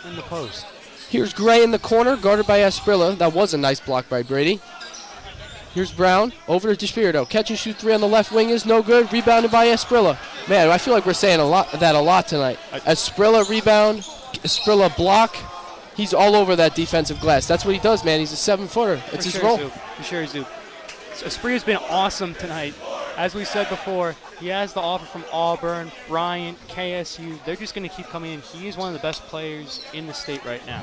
in the post. Here's Gray in the corner, guarded by Asprilla. That was a nice block by Brady. Here's Brown, over to DeSpirito. Catch and shoot 3 on the left wing is no good. Rebounded by Asprilla. Man, I feel like we're saying a lot tonight. Asprilla rebound, Asprilla block. He's all over that defensive glass. That's what he does, man. He's a 7-footer. It's his role. For sure, Zoop. Asprilla's been awesome tonight. As we said before, he has the offer from Auburn, Bryant, KSU. They're just going to keep coming in. He is one of the best players in the state right now.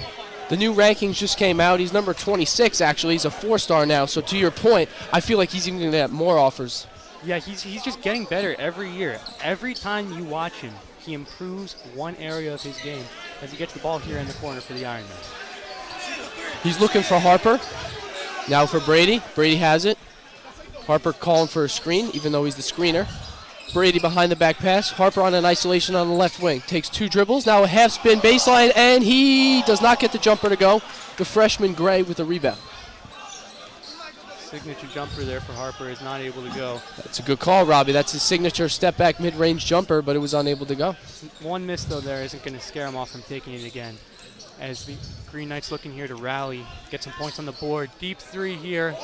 The new rankings just came out. He's number 26, actually. He's a 4-star now. So to your point, I feel like he's even going to get more offers. Yeah, he's just getting better every year. Every time you watch him, he improves one area of his game as he gets the ball here in the corner for the Ironman. He's looking for Harper. Now for Brady. Brady has it. Harper calling for a screen, even though he's the screener. Brady behind the back pass. Harper on an isolation on the left wing. Takes 2 dribbles. Now a half spin baseline, and he does not get the jumper to go. The freshman Gray with a rebound. Signature jumper there for Harper is not able to go. That's a good call, Robbie. That's his signature step-back mid-range jumper, but it was unable to go. One miss, though, there isn't going to scare him off from taking it again. As the Green Knights looking here to rally, get some points on the board. Deep 3 here.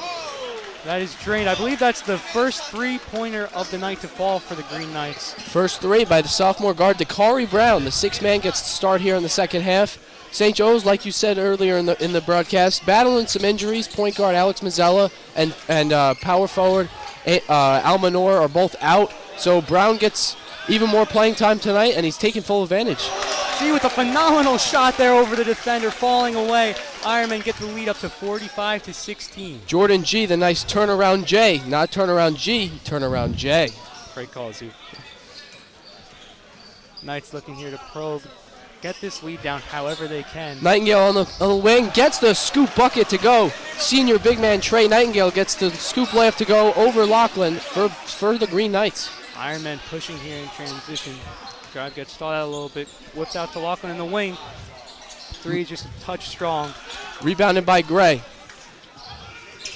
That is drained. I believe that's the first 3-pointer of the night to fall for the Green Knights. First 3 by the sophomore guard, Dakari Brown. The 6th man gets to start here in the second half. St. Joe's, like you said earlier in the broadcast, battling some injuries. Point guard Alex Mazzella and power forward Al Manor are both out. So Brown gets even more playing time tonight, and he's taking full advantage. G with a phenomenal shot there over the defender, falling away. Ironman get the lead up to 45-16. Jordan G, the nice turnaround J. Not turnaround G, turnaround J. Great call, Zoo. Knights looking here to probe. Get this lead down however they can. Nightingale on the wing gets the scoop bucket to go. Senior big man Trey Nightingale gets the scoop layup to go over Lachlan for the Green Knights. Ironman pushing here in transition. Drive gets stalled out a little bit. Whipped out to Lachlan in the wing. 3 just a touch strong. Rebounded by Gray.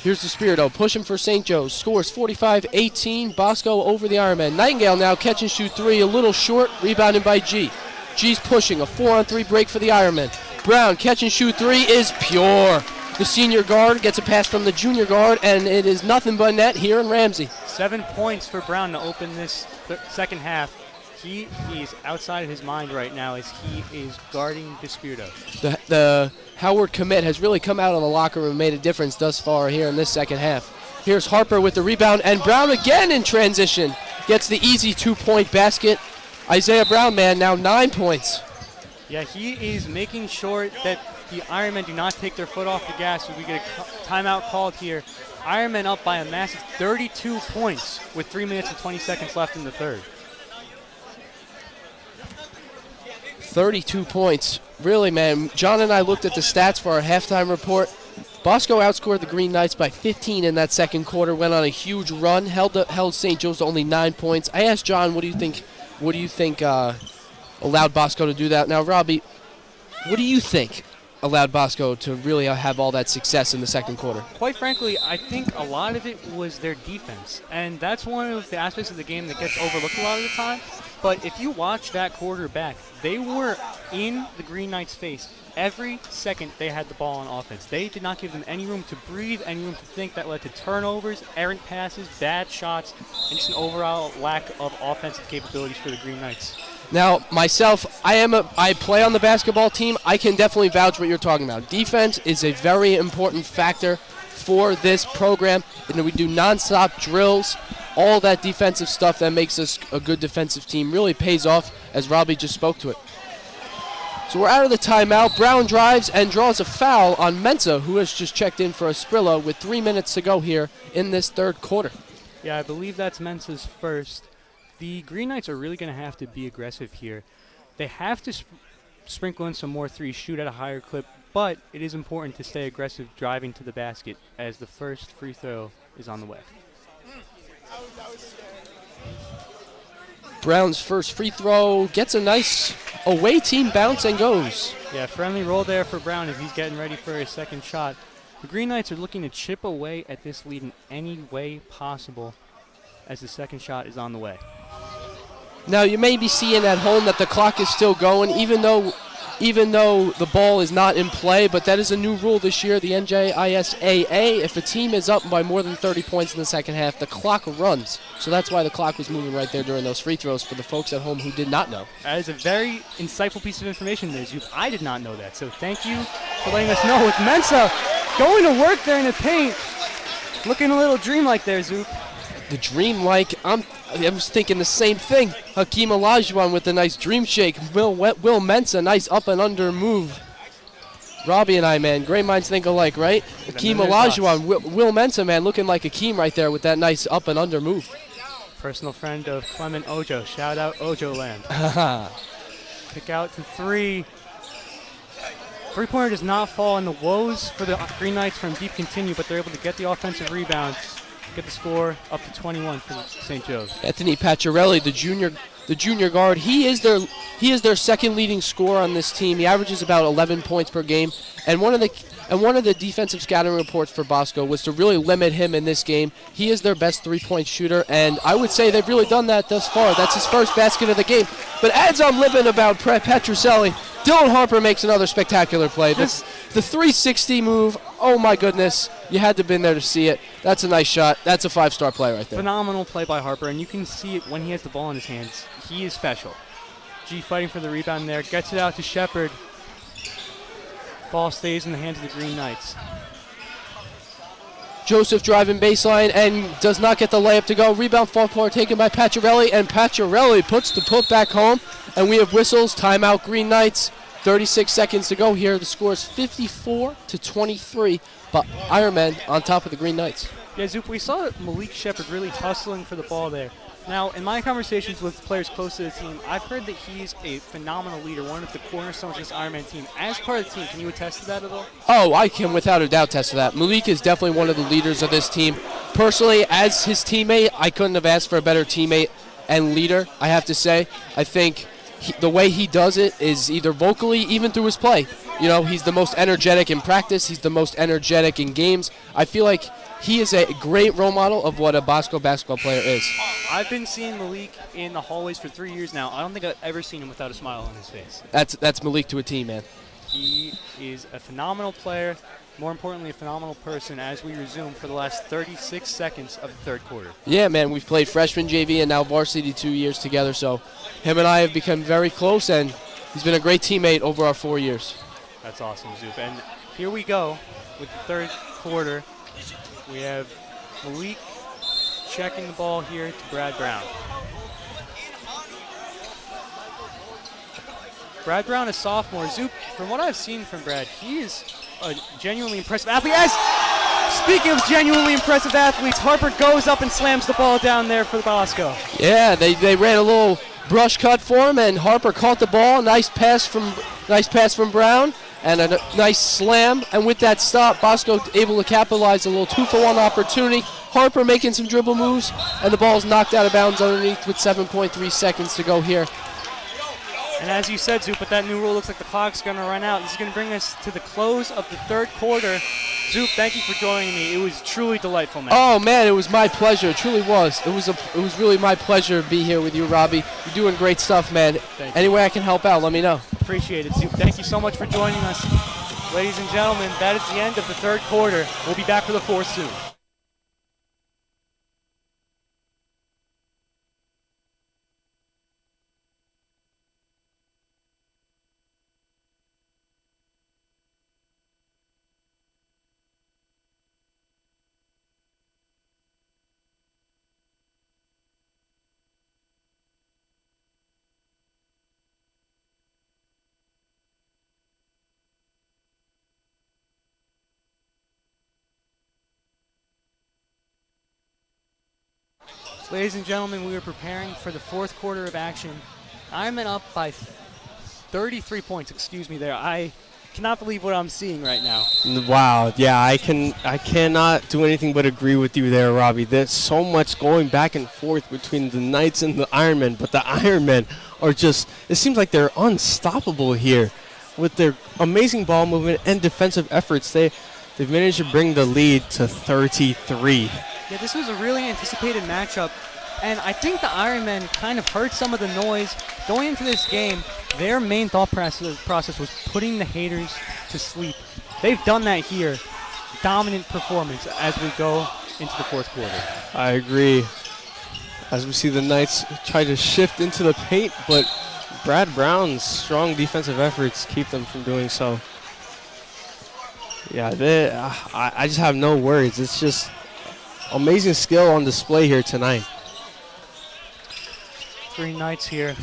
Here's DeSpirito pushing for St. Joe's. Scores 45-18. Bosco over the Ironman. Nightingale now catch and shoot 3, a little short. Rebounded by G. G's pushing, a 4-on-3 break for the Ironman. Brown, catch and shoot 3 is pure. The senior guard gets a pass from the junior guard, and it is nothing but net here in Ramsey. 7 points for Brown to open this second half. He is outside of his mind right now as he is guarding DeSpirito. The Howard commit has really come out of the locker room and made a difference thus far here in this second half. Here's Harper with the rebound, and Brown again in transition. Gets the easy 2-point basket. Isaiah Brown, man, now 9 points. Yeah, he is making sure that the Ironmen do not take their foot off the gas. We get a timeout called here. Ironmen up by a massive 32 points with 3 minutes and 20 seconds left in the third. 32 points. Really, man, John and I looked at the stats for our halftime report. Bosco outscored the Green Knights by 15 in that second quarter, went on a huge run, held St. Joe's to only 9 points. I asked John, what do you think allowed Bosco to do that? Now, Robbie, what do you think allowed Bosco to really have all that success in the second quarter? Quite frankly, I think a lot of it was their defense. And that's one of the aspects of the game that gets overlooked a lot of the time. But if you watch that quarter back, they were in the Green Knights' face every second they had the ball on offense. They did not give them any room to breathe, any room to think. That led to turnovers, errant passes, bad shots, and just an overall lack of offensive capabilities for the Green Knights. Now, myself, I play on the basketball team. I can definitely vouch what you're talking about. Defense is a very important factor for this program, and we do nonstop drills. All that defensive stuff that makes us a good defensive team really pays off, as Robbie just spoke to it. So we're out of the timeout. Brown drives and draws a foul on Mensah, who has just checked in for a Sprillo with 3 minutes to go here in this third quarter. Yeah, I believe that's Mensah's first. The Green Knights are really going to have to be aggressive here. They have to sprinkle in some more threes, shoot at a higher clip, but it is important to stay aggressive driving to the basket as the first free throw is on the way. Brown's first free throw gets a nice away team bounce and goes. Yeah, friendly roll there for Brown as he's getting ready for his second shot. The Green Knights are looking to chip away at this lead in any way possible as the second shot is on the way. Now, you may be seeing at home that the clock is still going, even though the ball is not in play, but that is a new rule this year, the NJISAA. If a team is up by more than 30 points in the second half, the clock runs. So that's why the clock was moving right there during those free throws for the folks at home who did not know. That is a very insightful piece of information there, Zoop. I did not know that, so thank you for letting us know. With Mensah going to work there in the paint, looking a little dreamlike there, Zoop. The dream-like, I was thinking the same thing. Hakeem Olajuwon with a nice dream shake. Will Mensah, nice up and under move. Robbie and I, man, great minds think alike, right? Hakeem Olajuwon, Will Mensah, man, looking like Hakeem right there with that nice up and under move. Personal friend of Clement Ojo. Shout out Ojo Land. Kick out to three. Three-pointer does not fall, and the woes for the Green Knights from deep continue, but they're able to get the offensive rebound. Get the score up to 21 for St. Joe's. Anthony Pacciarelli, the junior guard, he is their second leading scorer on this team. He averages about 11 points per game, and one of the defensive scouting reports for Bosco was to really limit him in this game. He is their best three-point shooter, and I would say they've really done that thus far. That's his first basket of the game. But as I'm living about Pacciarelli, Dylan Harper makes another spectacular play. The 360 move, oh my goodness, you had to have been there to see it. That's a nice shot. That's a five-star play right there. Phenomenal play by Harper, and you can see it when he has the ball in his hands. He is special. G fighting for the rebound there, gets it out to Shepard. Ball stays in the hands of the Green Knights. Joseph driving baseline and does not get the layup to go. Rebound fall forward taken by Pacciarelli, and Pacciarelli puts the put back home. And we have whistles, timeout Green Knights. 36 seconds to go here. The score is 54-23, but Ironman on top of the Green Knights. Yeah, Zoop, we saw Malik Shepard really hustling for the ball there. Now, in my conversations with players close to the team, I've heard that he's a phenomenal leader, one of the cornerstones of this Ironman team. As part of the team, can you attest to that at all? Oh, I can without a doubt attest to that. Malik is definitely one of the leaders of this team. Personally, as his teammate, I couldn't have asked for a better teammate and leader, I have to say. I think the way he does it is either vocally, even through his play. You know, he's the most energetic in practice. He's the most energetic in games. I feel like he is a great role model of what a Bosco basketball player is. I've been seeing Malik in the hallways for 3 years now. I don't think I've ever seen him without a smile on his face. That's Malik to a T, man. He is a phenomenal player, more importantly, a phenomenal person as we resume for the last 36 seconds of the third quarter. Yeah, man, we've played freshman JV and now varsity 2 years together, so him and I have become very close, and he's been a great teammate over our 4 years. That's awesome, Zoop. And here we go with the third quarter. We have Malik checking the ball here to Brad Brown. Brad Brown, a sophomore. Zoop, from what I've seen from Brad, he is a genuinely impressive athlete. Speaking of genuinely impressive athletes, Harper goes up and slams the ball down there for the Bosco. Yeah, they ran a little brush cut for him, and Harper caught the ball. Nice pass from Brown, and a nice slam. And with that stop, Bosco able to capitalize a little 2-for-1 opportunity. Harper making some dribble moves, and the ball is knocked out of bounds underneath with 7.3 seconds to go here. And as you said, Zoop, with that new rule, looks like the clock's going to run out. This is going to bring us to the close of the third quarter. Zoop, thank you for joining me. It was truly delightful, man. Oh man, it was my pleasure. It truly was. It was really my pleasure to be here with you, Robbie. You're doing great stuff, man. Thank you. Any way I can help out, let me know. Appreciate it, Zoop. Thank you so much for joining us. Ladies and gentlemen, that is the end of the third quarter. We'll be back for the fourth soon. Ladies and gentlemen, we are preparing for the fourth quarter of action. I'm up by 33 points, excuse me there. I cannot believe what I'm seeing right now. Wow, yeah, I cannot do anything but agree with you there, Robbie. There's so much going back and forth between the Knights and the Ironmen, but the Ironmen are just, it seems like they're unstoppable here with their amazing ball movement and defensive efforts. They've managed to bring the lead to 33. Yeah, this was a really anticipated matchup, and I think the Ironmen kind of heard some of the noise. Going into this game, their main thought process was putting the haters to sleep. They've done that here. Dominant performance as we go into the fourth quarter. I agree. As we see the Knights try to shift into the paint, but Brad Brown's strong defensive efforts keep them from doing so. Yeah, I just have no words. It's just amazing skill on display here tonight. Green Knights here,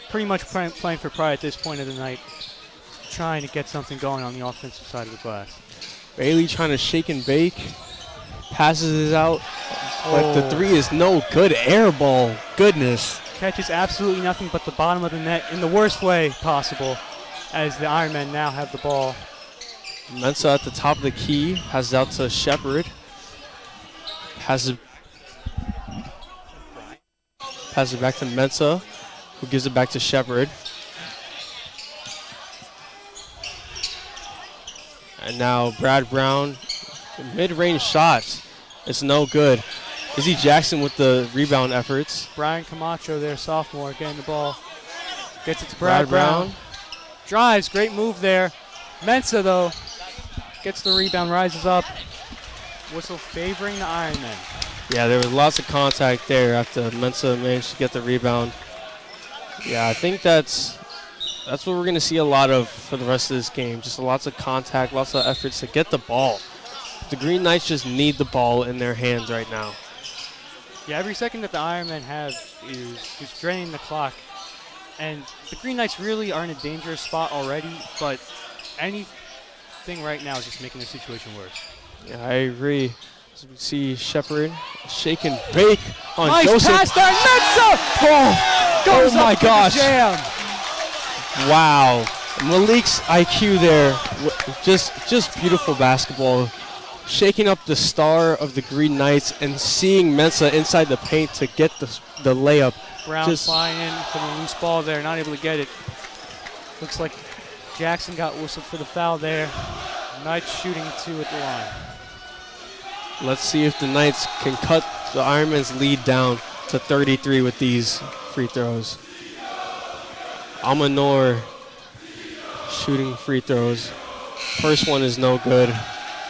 pretty much playing for pride at this point of the night, trying to get something going on the offensive side of the glass. Bailey trying to shake and bake, passes it out, but the three is no good. Air ball, goodness. Catches absolutely nothing but the bottom of the net in the worst way possible, as the Ironmen now have the ball. Mensa at the top of the key, passes out to Shepard. Passes it back to Mensa, who gives it back to Shepard. And now Brad Brown, mid-range shots. It's no good. Izzy Jackson with the rebound efforts. Brian Camacho there, sophomore, getting the ball. Gets it to Brad Brown. Drives, great move there. Mensa, though, gets the rebound, rises up. Whistle favoring the Ironmen. Yeah, there was lots of contact there after Mensa managed to get the rebound. Yeah, I think that's what we're going to see a lot of for the rest of this game. Just lots of contact, lots of efforts to get the ball. The Green Knights just need the ball in their hands right now. Yeah, every second that the Ironmen have is draining the clock. And the Green Knights really are in a dangerous spot already, but anything right now is just making the situation worse. Yeah, I agree. As we see Shepard shake and bake on nice Joseph. Pass there, Mensa! Goes my up gosh. To the jam. Wow. Malik's IQ there. Just beautiful basketball. Shaking up the star of the Green Knights and seeing Mensa inside the paint to get the layup. Brown flying in for the loose ball there, not able to get it. Looks like Jackson got whistled for the foul there. Knights shooting 2 at the line. Let's see if the Knights can cut the Ironmen's lead down to 33 with these free throws. Almanor shooting free throws. First one is no good.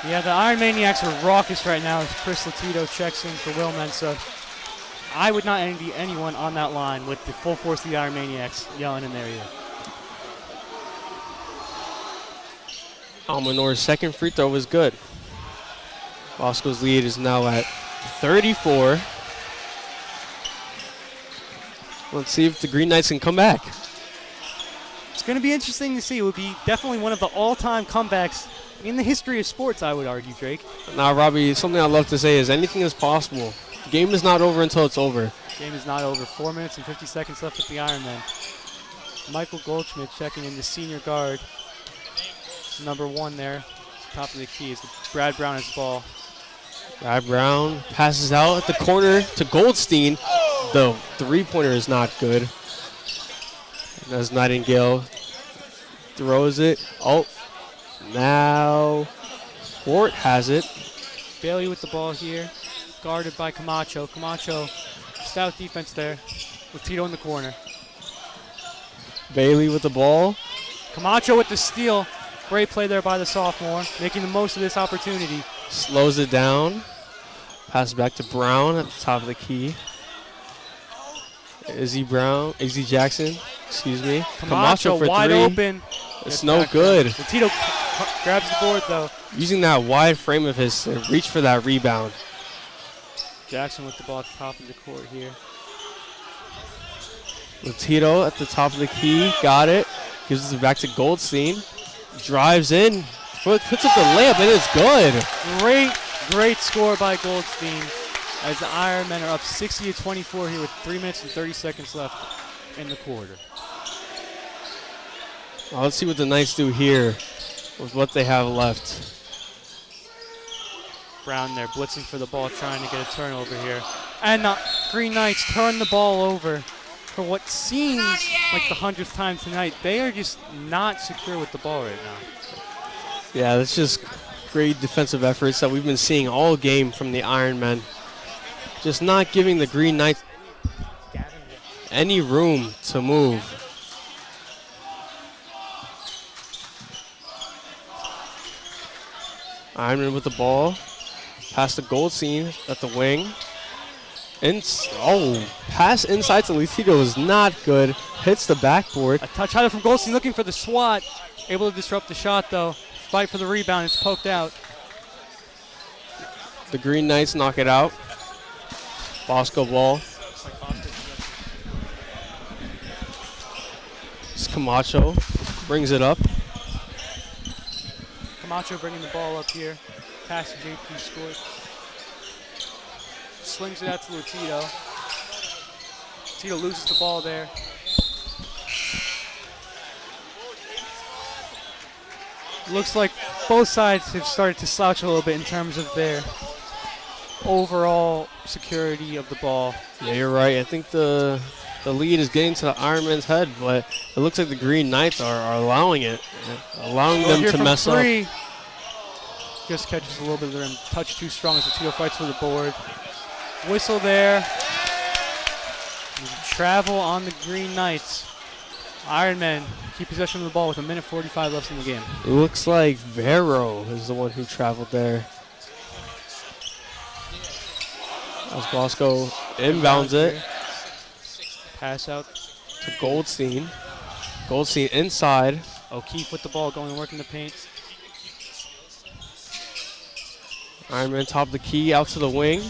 Yeah, the Iron Maniacs are raucous right now as Chris Latito checks in for Will Mensa. I would not envy anyone on that line with the full force of the Iron Maniacs yelling in their ear. Almanor's second free throw was good. Bosco's lead is now at 34. Let's see if the Green Knights can come back. It's going to be interesting to see. It would be definitely one of the all-time comebacks in the history of sports, I would argue, Drake. Now, Robbie, something I love to say is anything is possible. The game is not over until it's over. Game is not over. 4 minutes and 50 seconds left with the Ironmen. Michael Goldschmidt checking in, the senior guard. Number 1 there, top of the key is Brad Brown has the ball. Brad Brown passes out at the corner to Goldstein. The three-pointer is not good. as Nightingale throws it. Oh, now Fort has it. Bailey with the ball here, guarded by Camacho. Camacho, stout defense there with Tito in the corner. Bailey with the ball. Camacho with the steal. Great play there by the sophomore, making the most of this opportunity. Slows it down. Pass back to Brown at the top of the key. Izzy Jackson, excuse me. Camacho for wide 3. open. It's no good. And Tito grabs the board though. Using that wide frame of his to reach for that rebound. Jackson with the ball at the top of the court here. Tito at the top of the key, got it. Gives it back to Goldstein. Drives in, puts up the layup, and it's good. Great score by Goldstein as the Ironmen are up 60-24 here with 3 minutes and 30 seconds left in the quarter. Well, let's see what the Knights do here with what they have left. Brown there blitzing for the ball, trying to get a turnover here. And the Green Knights turn the ball over for what seems like the 100th time tonight. They are just not secure with the ball right now. Yeah, that's just great defensive efforts that we've been seeing all game from the Ironmen. Just not giving the Green Knights any room to move. Ironman with the ball. Pass to Goldstein at the wing. Pass inside to Tito is not good. Hits the backboard. A touch highlight from Goldstein looking for the swat. Able to disrupt the shot though. Fight for the rebound. It's poked out. The Green Knights knock it out. Bosco ball. It's Camacho. Brings it up. Camacho bringing the ball up here. Pass to JP scored. Slings it out to Tito. Tito loses the ball there. Looks like both sides have started to slouch a little bit in terms of their overall security of the ball. Yeah, you're right. I think the lead is getting to the Ironman's head, but it looks like the Green Knights are allowing it, allowing them to mess up. Just catches a little bit of the rim. Touch too strong as the Tito fights for the board. Whistle there. Travel on the Green Knights. Ironmen keep possession of the ball with 1:45 left in the game. It looks like Vero is the one who traveled there. As Bosco inbounds it. Pass out to Goldstein. Goldstein inside. O'Keefe with the ball going to work in the paint. Ironman top of the key, out to the wing.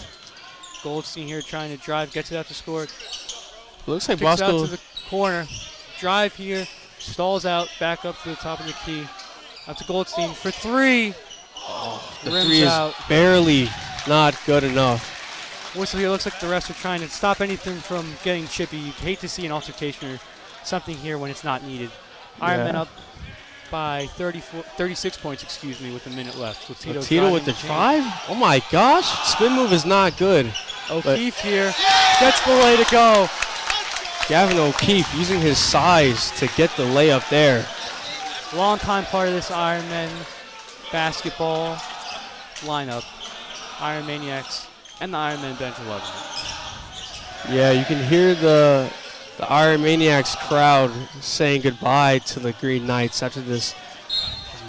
Goldstein here trying to drive, gets it out to score. Looks like Kicks Bosco out to the corner. Drive here, stalls out, back up to the top of the key. Out to Goldstein for 3. the Rims 3 is out. barely not good enough. Whistle here, looks like the refs are trying to stop anything from getting chippy. You hate to see an altercation or something here when it's not needed. Ironman up by 36 points, with a minute left. With Tito with the drive? Oh my gosh, spin move is not good. O'Keefe here gets the way to go. Gavin O'Keefe using his size to get the layup there. Long-time part of this Ironman basketball lineup. Iron Maniacs and the Ironman bench are loving it. Yeah, you can hear the Iron Maniacs crowd saying goodbye to the Green Knights after this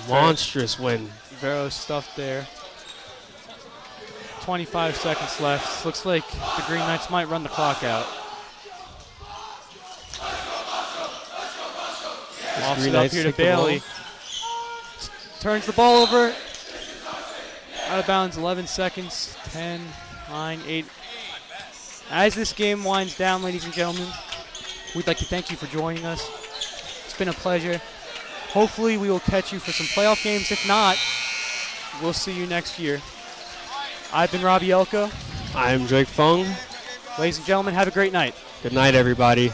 monstrous win. Vero stuffed there. 25 seconds left. Looks like the Green Knights might run the clock out. Offs it up here to Bailey. Turns the ball over. Out of bounds, 11 seconds. 10, 9, 8. As this game winds down, ladies and gentlemen, we'd like to thank you for joining us. It's been a pleasure. Hopefully we will catch you for some playoff games. If not, we'll see you next year. I've been Robbie Elko. I'm Drake Fung. Ladies and gentlemen, have a great night. Good night, everybody.